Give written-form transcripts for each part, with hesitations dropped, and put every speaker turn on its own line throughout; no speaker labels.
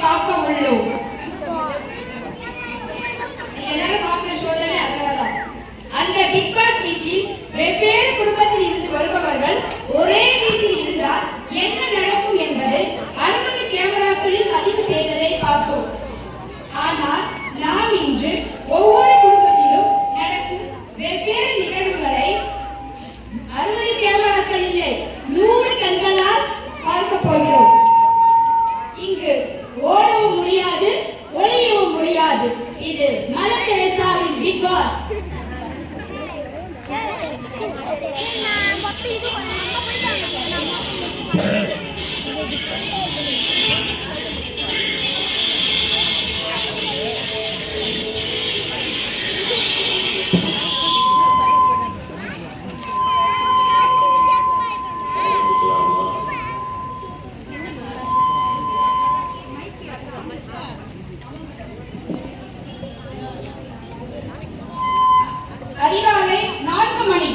பார்க்க உள்ளோம். எல்லாரும் பார்க்கிற சோதனை அதனாலதான். அந்த பிக் பாஸ் வீட்டில் வெவ்வேறு குடும்பத்தில் இருந்து வருபவர்கள் ஒரே வீட்டில் இருந்தால் என்ன நடக்கும் என்பதை 60 கேமராக்களில் பதிவு செய்ததை பார்த்தோம். ஆனால் நாம் இன்று ஒவ்வொரு குடும்பத்திலும் நடக்கும் வெவ்வேறு நிகழ்வுகளை 60 கேமராக்கள் இல்லை 100 கண்களால் பார்க்க போகிறோம். இங்கு ஓடவும் முடியாது, ஒளியவும் முடியாது. இது மதர் தெரேசாவின் பிக் பாஸ். அதிகாலை 4 மணி.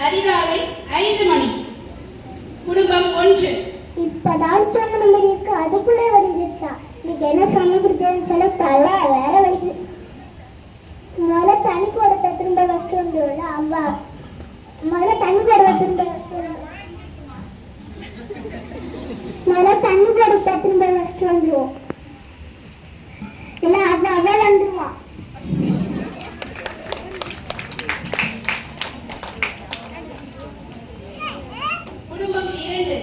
அதிகாலை 5 மணி. குடும்பம் 1.
இப்பதான் தூங்கணும் இருக்கு, அதுக்குள்ளே வந்துச்சா? இன்னைக்கு என்ன சமைக்கிறதுன்னு சொல்ல தலை வேற வலிக்குது. முதல்ல தண்ணி போட திரும்ப வச்சுட்டு வந்துடும்ல அம்மா. முதல்ல தண்ணி போட திரும்ப வச்சுட்டு வந்துடுவோம். இல்லை அவள் வந்துடுவான்.
குடும்பம் 2.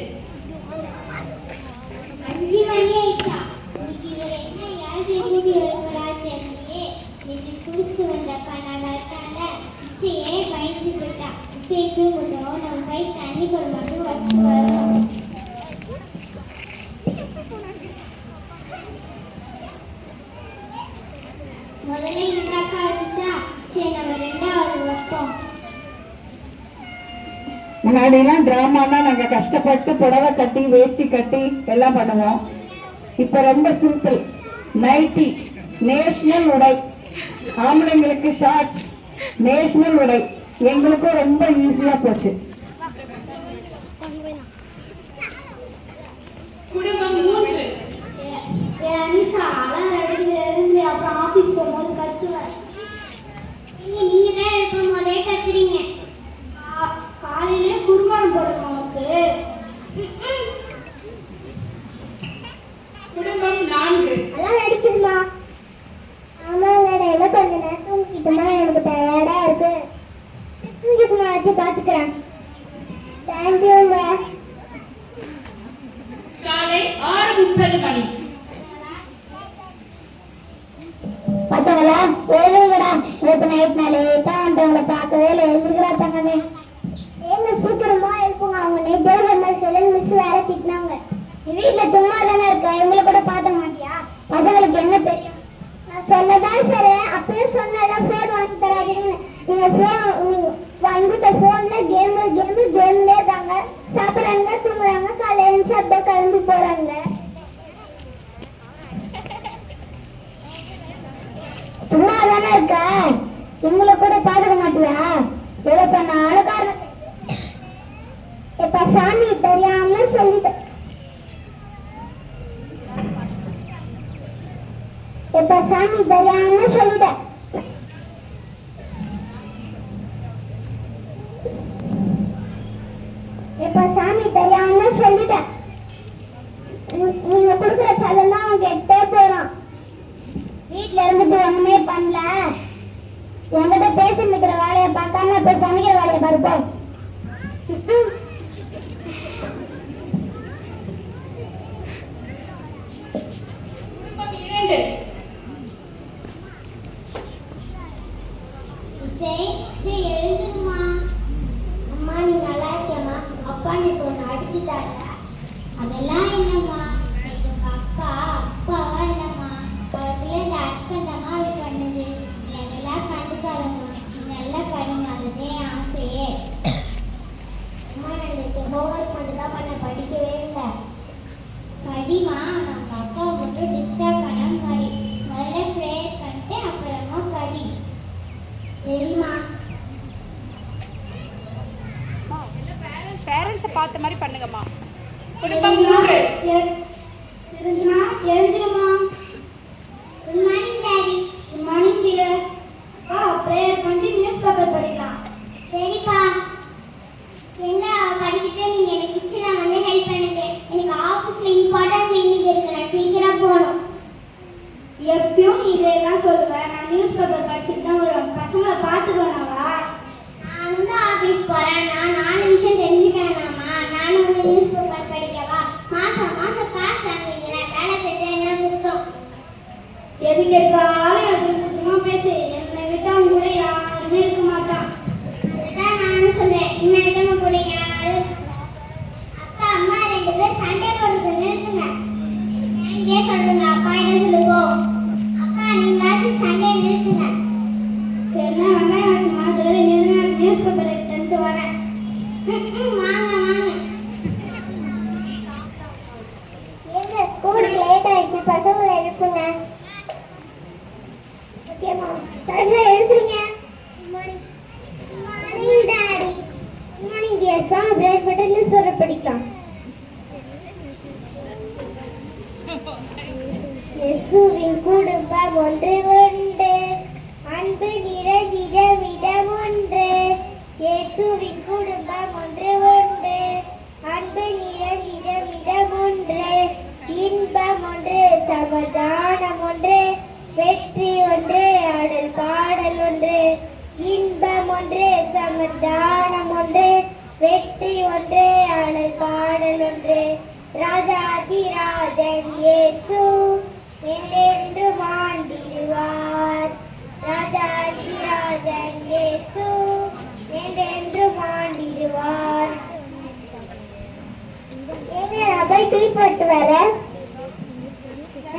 5 மணி ஆயிடுச்சா? இன்னைக்கு இவர் என்ன யாருக்கு கூட்டி வருவதா தெரியலையே. இன்னைக்கு குடிச்சு வந்தப்பா நல்லா இருக்காங்க. இசையே பயந்து போயிட்டா. இசையை தூங்கட்டும், நம்ம போய் தண்ணி போட மட்டும் வச்சுட்டு வரோம். முதல்ல இந்த அக்கா வச்சுச்சா, சரி நம்ம 2வது வைப்போம்.
முன்னாடிலாம் டிராமானா நாங்க கஷ்டப்பட்டு புடவை கட்டி வேஷ்டி கட்டி எல்லாம் பண்ணுவோம். இப்ப ரொம்ப சிம்பிள். நைட்டி நேஷனல் உடை, ஆம்பளைங்களுக்கு ஷார்ட்ஸ் நேஷனல் உடை. எங்களுக்கும் ரொம்ப ஈஸியா போச்சு.
குடும்பம் 3.
அனிஷா அலாரம் அப்புறம் ஆபீஸ் போகும்போது கத்துவேன். நீங்க தான் எழுப்பும் போதே கத்துறீங்க. காலையிலே குருமானம் போடணும் நமக்கு.
குடும்பம் 4.
அதான் அடிக்குதுமா. ஆமாங்க, என்ன கொஞ்ச நேரம் தூங்கிட்டுமா, எனக்கு டயர்டா இருக்கு. தூங்கிட்டு நான் பாத்துக்கிறேன். தேங்க்யூங்க.
காலை 6:30 மணி.
பசங்களா எழுதுங்கடா. நேற்று நைட் நான் லேட்டா வந்தவங்களை பார்க்கவே இல்லை. எழுதுகிறா தங்கமே. ஏங்க சீக்கிரமா எழுப்புங்க. அவங்க நேற்றே மாதிரி சொல்லு மிஸ் வேற திட்டினாங்க. வீட்டில் சும்மா தானே இருக்க, எங்களை கூட பார்த்த மாட்டியா? பசங்களுக்கு என்ன தெரியும்? நான் சொன்னதான் சரி, அப்பயே சொன்னதான் ஃபோன் வாங்கி தராதுன்னு. நீங்க வாங்கிட்ட ஃபோன்ல கேம்லே இருக்காங்க. சாப்பிட்றாங்க, தூங்குறாங்க, காலையில் எழுந்து அப்படியே கிளம்பி போறாங்க. சும்மா தானே இருக்க, எங்களை கூட பாத்துக்க மாட்டியா? எதை சொன்னாலும் காரணம் இப்ப சாமி தெரியாம சொல்லிட்டேன். இப்ப சாமி தெரியாம சொல்லிட்டேன். இப்ப சாமி தெரியாம சொல்லிட்டேன். நீங்க கொடுக்குற சலெல்லாம் கெட்டே போறான். வீட்டுல இருந்துட்டு ஒண்ணுமே பண்ணல, என்கிட்ட பேசிட்டு இருக்கிற வேலையை பார்க்காம இப்ப சமைக்கிற வேலையை பார்ப்போம்.
குடும்பம் 2
எழுதுமா. அம்மா நீ நல்லா இருக்கேம்மா. அப்பா நீ ஒன்று அடிச்சுட்டாங்க. அதெல்லாம் இல்லைம்மா, எங்க அக்கா அப்பாவா இல்லைம்மா, அவருக்குள்ள இந்த அக்கந்தம்மா அது பண்ணுது. அதெல்லாம் கண்டுக்காதம்மா, நல்லா படிமா, அதுதான் ஆசையே. அம்மா எனக்கு ஹோம்ஒர்க் மட்டும் தான் பண்ண, படிக்கவே இல்லை. படிமா, நம்ம அக்காவை மட்டும் டிஸ்டர்ப் பண்ண மாதிரி முதல்ல ப்ரேயர் பண்ணிட்டு அப்புறமா படி. சரிம்மா.
பேரண்ட்ஸை பார்த்த மாதிரி பண்ணுங்கம்மா. குடும்பம் 3
எழுதுமா. Good morning daddy. Good morning dear. Prayer பண்ணி நியூஸ் பேப்பர் படிக்கலாம். சரிப்பா. என்ன படிக்கிட்டு நீங்க எனக்கு கிச்சன்ல வந்து ஹெல்ப் பண்ணுங்க. எனக்கு ஆபீஸ்ல இம்பார்ட்டன்ட் மீட்டிங் இருக்கு, நான் சீக்கிரம் போகணும். எப்பயும் இதெல்லாம் சொல்லுவேன், நான் நியூஸ் பேப்பர் படிச்சுட்டு தான் வருவேன். பசங்களை பார்த்துக்கோனாவா? நானும் தான் ஆபீஸ் போறேன், நான் 4 விஷயம் தெரிஞ்சுக்கணும்மா. நானும் வந்து நியூஸ் பேப்பர் படிக்கவா? மாசம் மாசம் காசு வாங்குவீங்களா? வேலை செஞ்சா என்ன குத்தம்? எது கேட்டாலும் எது குத்தமா பேசு. என்னை விட்டா அவங்க கூட யாருமே இருக்க மாட்டான். அதுதான் நானும் சொல்றேன், என்ன விட்டவங்க கூட யாரும். அப்பா அம்மா 2 பேரும் சண்டை போடுறது நிறுத்துங்க. இங்கே சொல்லுங்க, அப்பா என்ன சொல்லுங்க. அப்பா நீங்களாச்சும் சண்டை நிறுத்துங்க. சரிண்ணா, வெங்காயம் வேணுமா? அதுவரை நியூஸ் பேப்பர் எடுத்துட்டு வரேன். வாங்க வாங்க. என்ன ஸ்கூலுக்கு லேட் ஆயிடுச்சு, பசங்களை எழுப்புங்க. ஓகேம்மா, சரியா எழுதுறீங்க. Good morning. Good morning daddy. Good morning dear. வாங்க பிரேக் போட்டு நியூஸ் பேப்பர் படிக்கலாம். இயேசுவின் குடும்பம் ஒன்று உண்டு, அன்பு நிறைந்திட விடம் ஒன்று. இயேசுவின் குடும்பம் ஒன்று உண்டு, அன்பு நிறைந்திட விடம் ஒன்று. இன்பம் ஒன்று, சமாதானம் ஒன்று, வெற்றி ஒன்று, ஆடல் பாடல் ஒன்று. இன்பம் ஒன்று, சமாதானம் ஒன்று, வெற்றி ஒன்று, ஆடல் பாடல் ஒன்று. ராஜாதிராஜன் இயேசு என்றென்று மாண்டிடுவார். ராஜாதிராஜன் இயேசு என்றென்று மாண்டிடுவார். என்ன போய் டீ போட்டு வர?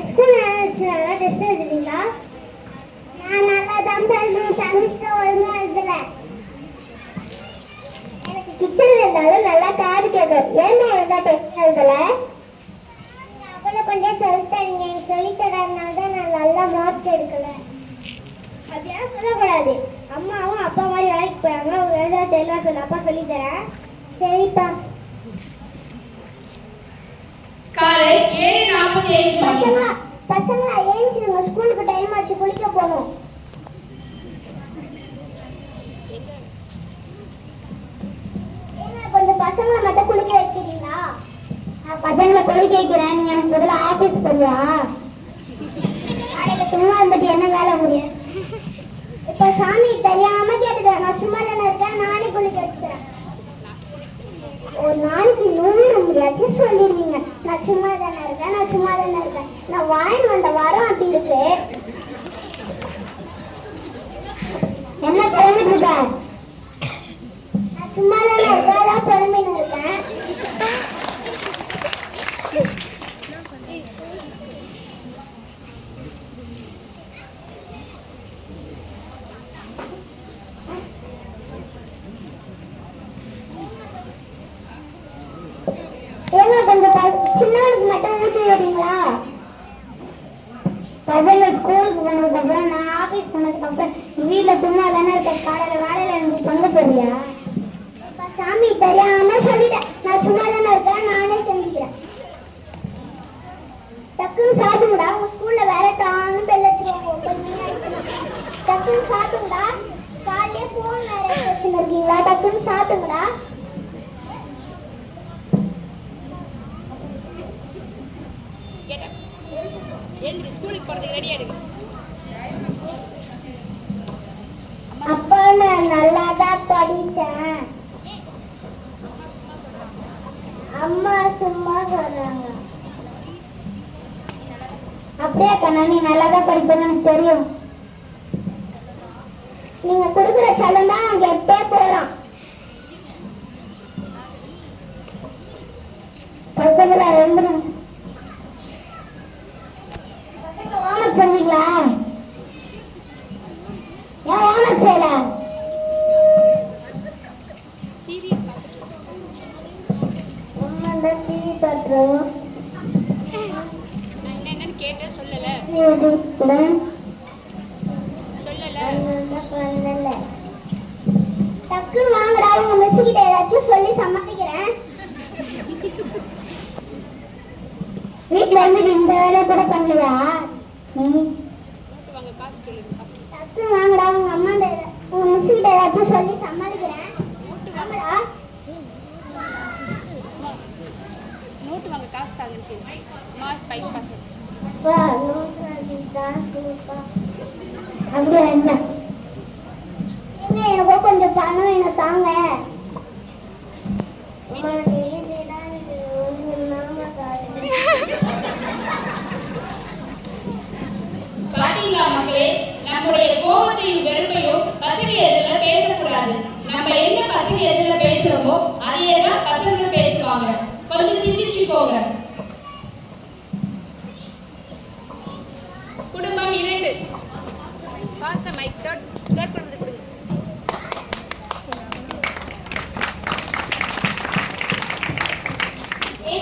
ஸ்கூல் நல்லா டெஸ்ட் எழுதுறீங்களா? நான் நல்லா தான் எழுதுறேன், செமஸ்டர் ஒழுங்கா எழுதல. எனக்கு கிச்சன்ல இருந்தாலும் நல்லா காது கேட்கும். ஏன்னா ஒழுங்கா டெஸ்ட் எழுதல? அவ்வளோ கொஞ்சம் சொல்லித்தரீங்க, எனக்கு சொல்லித்தரனால தான் நான் நல்லா மார்க் எடுக்கல. அப்படியா சொல்லக்கூடாது. அம்மாவும் அப்பா மாதிரி வேலைக்கு போறாங்க, அவங்க எழுத தெரியல சொல்ல, அப்பா சொல்லித்தரேன். சரிப்பா.
காலை 7:45 மணி.
பசங்களா ஏஞ்சிருங்க, ஸ்கூலுக்கு டைம் ஆச்சு, குளிக்க போகணும். கொஞ்சம் பசங்களை மட்டும் குளிக்க வைக்கிறீங்களா? பசங்களை குளிக்க வைக்கிறேன், நீங்க எனக்கு முதல்ல ஆபீஸ் போறியா? நாளைக்கு சும்மா இருந்துட்டு என்ன வேலை முடியும்? இப்ப சாமி தெரியாம கேட்டுட்டேன், நான் சும்மா தானே இருக்கேன், நானே குளிக்க வச்சுக்கிறேன். ஒரு நாளைக்கு 100 முடியாச்சும் சொல்லிடுவீங்க, நான் சும்மா தானே இருக்கேன், நான் சும்மா தானே இருக்கேன். நான் வாங்கி வந்த வாரம் அப்படி இருக்கு. என்ன கிளம்பிட்டு இருக்க? நான் சும்மா தானே இருக்கேன், கிளம்பின்னு இருக்கேன். சின்னவனுக்கு மட்டும் ஊட்டி விடுறீங்களா? பசங்க ஸ்கூலுக்கு போனதுக்கு அப்புறம், நான் ஆபீஸ் போனதுக்கு அப்புறம் வீட்டுல சும்மா தானே இருக்க, காலையில வேலையில எனக்கு பங்கு போறியா? சாமி தெரியாம சொல்லிட்டேன்.
எழுந்து ஸ்கூலுக்கு போகிறதுக்கு ரெடியாக இருக்கு.
அப்பா நான் நல்லா தான் படித்தேன். அம்மா சும்மா சொல்றாங்க. அப்படியே கண்ணா, நீ நல்லா தான் படிப்பேன்னு எனக்கு தெரியும். நீங்க கொடுக்குற செல்லம் தான் அங்க எப்பே போறான். பசங்களா ரெண்டு பசங்க ஓனர் செஞ்சீங்களா? ஏன் ஓனர் செய்யல?
சீரியல்
அம்மா தான் டிவி பார்க்குறோம்.
நான் என்னன்னு கேட்டேன், சொல்லலை.
டக்குன்னு வாங்கடா, உங்க மிஸ் கிட்ட ஏதாச்சும் சொல்லி சமாளிக்கிறேன். வீட்டுல இருந்து இந்த வேலையை கூட பண்ணலையா?
வாங்க, காசு கேளுங்க. பசங்க
டக்குன்னு வாங்கடா, உங்க அம்மா உங்க மிஸ் கிட்ட ஏதாச்சும் சொல்லி சமாளிக்கிறேன். வாங்கடா.
நோட்டு வாங்க, காசு தாங்க. மாஸ் பைக் பாஸ்
அப்பா நோட்டு வாங்கிட்டா. அப்படியா? என்ன என்ன எனக்கோ கொஞ்சம் பணம் என்ன தாங்க.
பாத்தீங்களா மக்களே, நம்முடைய கோபத்தையும் வெறுமையும் பசங்க எதிரில பேசக்கூடாது. நம்ம என்ன பசங்க எதிரில பேசுறோமோ அதையே தான் பசங்க பேசுவாங்க. கொஞ்சம் சிந்திச்சுக்கோங்க. குடும்பம் 2. பாஸ் த மைக். தேர்ட் கொண்டு கொடுங்க.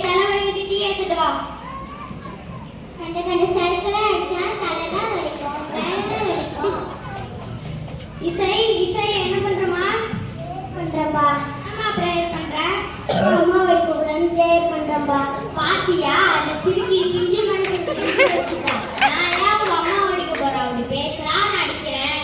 தலைவலிக்கு டீ எடுத்துட்டு வா. கண்ட கண்ட சருக்கெல்லாம் அடிச்சா தலைதான் வலிக்கும், வேலைதான் வலிக்கும். இசை இசை என்ன பண்றமா? பண்றப்பா. அம்மா பிரேயர் பண்றேன். அம்மா வைக்க உடனே பிரேயர் பண்றப்பா. பாத்தியா அந்த சிரிக்கி பிஞ்சு மனசுக்கு வச்சுட்டா. நான் ஏன் உங்க அம்மா வடிக்க போறேன்? அப்படி பேசுறான்னு அடிக்கிறேன்.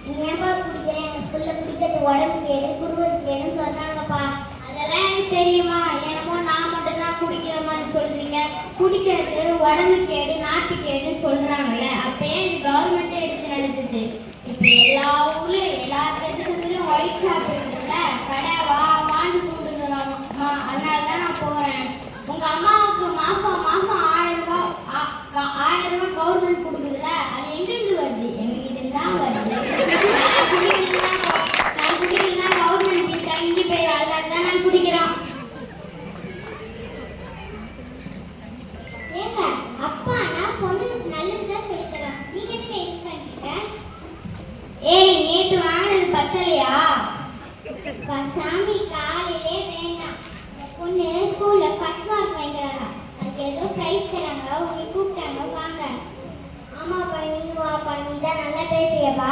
நீ ஏன்பா குடிக்கிறேன்? எங்க ஸ்கூல்ல குடிக்கிறது உடம்பு கேடு, குடும்பத்துக்கு கேடுன்னு சொல்றாங்கப்பா. அதெல்லாம் எனக்கு தெரியுமா? என்னமோ நான் மட்டும் தான் குடிக்கிற மாதிரி சொல்றீங்க. குடிக்கிறது உடம்பு கேடு, நாட்டு கேடு சொல்றாங்கல்ல. அப்பயே இது கவர்மெண்ட் எடுத்து நடந்துச்சு. இப்ப எல்லா ஊர்லயும் எல்லா தேசத்துலயும் ஒயிட் ஷாப் இருக்குல்ல, கடை வாண்டு கூடுதுலாமா. அதனாலதான் நான் போறேன். உங்க அம்மாவுக்கு மாசம் மாசம் 1000 ரூபாய் கவர்மெண்ட் கொடுக்குதுல, அது எங்கிருந்து வருது? எங்ககிட்ட தான் வருது. நான் குடிக்கிறதுனா கவர்மெண்ட் வீட்டு தங்கி போயிடும். அதனால தான் நான் குடிக்கிறேன். ஏங்க அப்பா நான் பொண்ணுக்கு நல்லதுதான் சொல்லி தரேன். நீங்க எதுக்கு இது பண்ணிட்ட? ஏய் நேத்து வாங்கினது பத்தலையா? சாமி காலையிலே வேண்டாம். இந்த பொண்ணு ஸ்கூல்ல ஃபர்ஸ்ட் மார்க் வாங்குறாங்க. அதுக்கு ஏதோ பிரைஸ் தராங்க. உங்களை கூப்பிட்டாங்க, வாங்க. ஆமாப்பா, நீ வாப்பா, நீ தான் நல்லா பேசுறியப்பா.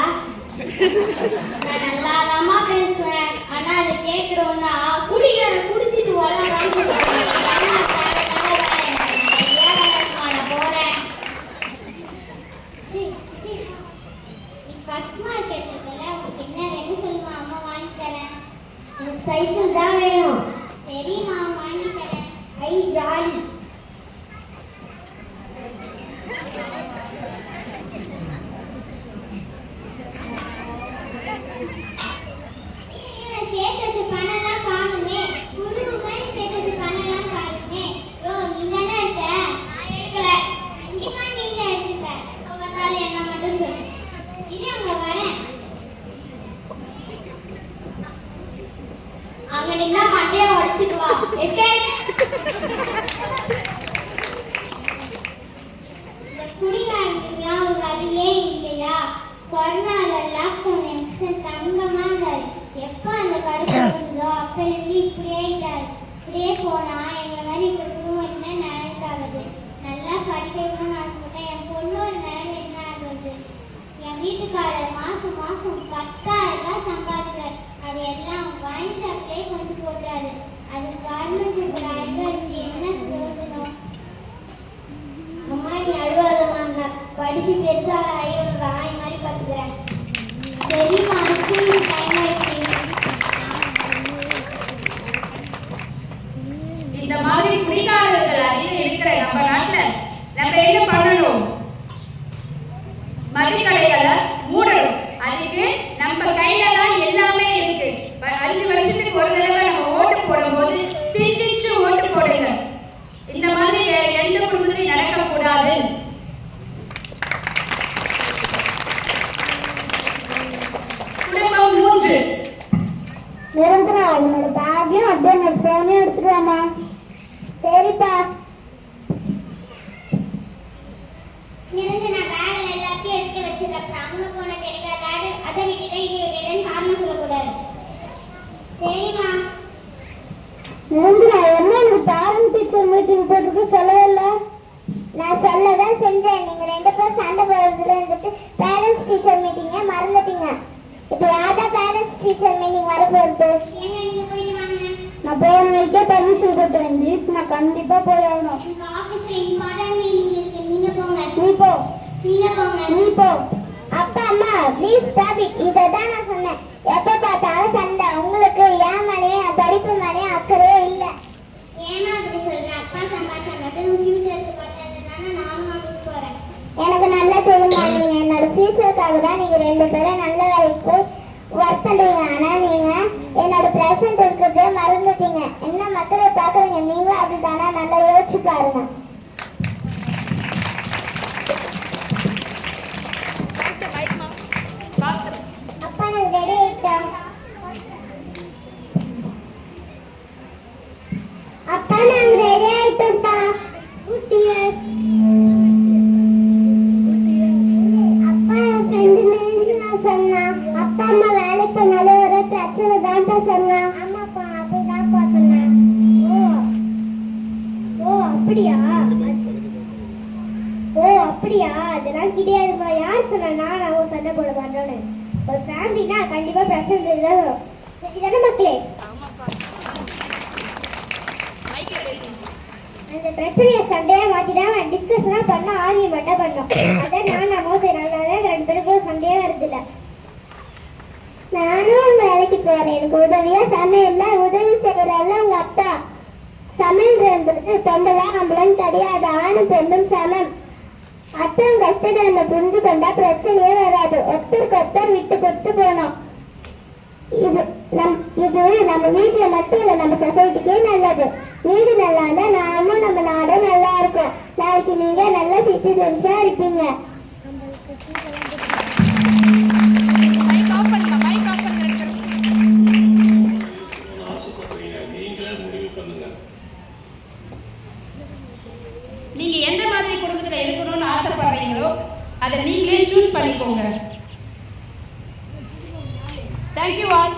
நான் நல்லாதாம்மா பேசுவேன். ஆனா அதை கேட்கிறோம்னா குடிச்சிட்டு வளரான்னு சொல்லுவாங்க. சைக்கிள் தான் வேணும். சரிம்மா வாங்கி தரேன். ஐ ஜாலி. சேர்த்து வச்ச பணம்லாம் காணுமே. குரு மாதிரி சேர்த்து வச்ச பணம்லாம் காணுமே. யோ நீ தானே எடுத்த? நான் எடுக்கல. கண்டிப்பா நீங்க எடுத்துக்க. எப்ப வந்தாலும் என்ன மட்டும் சொல்லு. இது அங்க வரேன். அங்க நின்னா மண்டையை உடைச்சிட்டு வா. எஸ்கேப். இந்த குடிகாரனுக்குலாம் ஒரு வழியே இல்லையா? கொரோனால லாக்டவுன் எக்ஸன் தங்கமா இருந்தாரு. எப்போ அந்த கடை இருந்தோ அப்பலேருந்து இப்படியே ஆயிட்டாரு. இப்படியே போனா எங்களை மாதிரி இப்படி குடும்பம் என்ன நினைக்காது. நல்லா படிக்கணும்னு ஆசைப்பட்டேன். என் பொண்ணோட நிலைமை என்ன ஆகுது? என் வீட்டுக்காரர் மாசம் 10,000 ரூபாய் சம்பாதிக்கிறார். அது எல்லாம் வாங்கி சாப்பிட்டே கொண்டு போடுறாரு. அது கவர்மெண்ட் 1000 ரூபாய் வச்சு என்ன அவனையும் எடுத்துட்டு வாமா. சரிப்பா. நிரஞ்சனா பேக்ல எல்லாத்தையும் எடுத்து வச்சிருக்க. அங்க போன தெரியாத அதை விட்டுட்டு இங்க விட்டுட்டேன்னு காரணம் சொல்லக்கூடாது. சரிம்மா. நிரஞ்சனா என்ன எனக்கு பேரண்ட் டீச்சர் மீட்டிங் போட்டுட்டு சொல்லவே இல்லை. நான் சொல்லதான் செஞ்சேன். நீங்க 2 பேரும் சண்டை போடுறதுல இருந்துட்டு பேரண்ட்ஸ் டீச்சர் மீட்டிங்க மறந்துட்டீங்க. இப்போ யார்தான் பேரண்ட்ஸ் டீச்சர் மீட்டிங் வர போறது? ஏங்க நீங்க போயிட்டு வாங்க. நான் போறதுக்கே பர்மிஷன் கொடுத்துறேன். நான் கண்டிப்பா போய் ஆகணும். எங்க ஆபீஸ்ல இம்பார்ட்டன்ட் மீட்டிங் இருக்கு. நீங்க போங்க. நீ போ. நீங்க போங்க. நீ போ. அப்பா அம்மா ப்ளீஸ் ஸ்டாப் இட். இததான் நான் சொன்னேன். எப்ப பார்த்தாலும் சண்டை. உங்களுக்கு ஏன் மேலே படிப்பு மேலே அக்கறையே இல்லை. ஏன்னா அப்படி சொல்றேன். அப்பா சம்பாதிச்சாங்க ஃபியூச்சருக்கு பார்த்ததுனால நானும் ஆபீஸ் போறேன். எனக்கு நல்லா தெரியுமா, நீங்க என்னோட ஃபியூச்சருக்காக தான் நீங்க 2 பேரும் நல்ல வேலைக்கு ஒர்க் பண்றீங்க. ஆனா நீங்க என்னோட பிரசன்ட் இருக்கிறத மறந்துட்டீங்க. என்ன மக்களை பாக்குறீங்க, நீங்களும் அப்படித்தானா? நல்லா யோசிச்சு பாருங்க. அப்பா நான் ரெடி ஆயிட்டேன். அப்பா நாங்க ரெடி ஆயிட்டோம்ப்பா. அப்பா ரெண்டு நிமிஷம் நான் சொன்னேன். அப்பா அம்மா வேலைக்கு போனாலும் ஒரே பிரச்சனை தான்ப்பா சொன்னேன். ஆமாப்பா அப்படிதான்ப்பா சொன்னேன். ஓ அப்படியா? அப்படியா? அதெல்லாம் கிடையாதுப்பா. யார் சொன்னா நான் சண்டை போட மாட்டோன்னு? ஒரு ஃபேமிலினா கண்டிப்பா பிரச்சனை தான் வரும். சரிதானே மக்களே? அந்த பிரச்சனையை சண்டையா மாத்திதான் டிஸ்கஸ்லாம் பண்ண ஆர்கியூமெண்டா பண்ணோம். அதான் நான் மோசனால 2 பேருக்கும் சண்டையா வருதுல்ல. நானும் வேலைக்கு போறேன். எனக்கு உதவியா சமையல்ல உதவி செய்யறல்ல உங்க அப்பா. சமையல் இருந்துட்டு தொண்டெல்லாம் நம்மளும் கிடையாது. ஆணும் பெண்ணும் சமம். அத்தம் கஷ்டத்தை நம்ம புரிஞ்சு கொண்டா பிரச்சனையே வராது. ஒருத்தருக்கு ஒருத்தர் விட்டு கொடுத்து போனோம். இது நம்ம வீட்டுல மட்டும் இல்ல, நம்ம சொசைட்டிக்கே நல்லது. வீடு நல்லா இருந்தா நாமும் நம்ம நாடும் நல்லா இருக்கும். நாளைக்கு நீங்க நல்ல சிட்டிசன்ஸா இருப்பீங்க.
நீங்க எந்த மாதிரி குடும்பத்துல இருக்கணும்னு ஆசைப்படுறீங்களோ அதை நீங்களே சூஸ் பண்ணிக்கோங்க. Thank you all.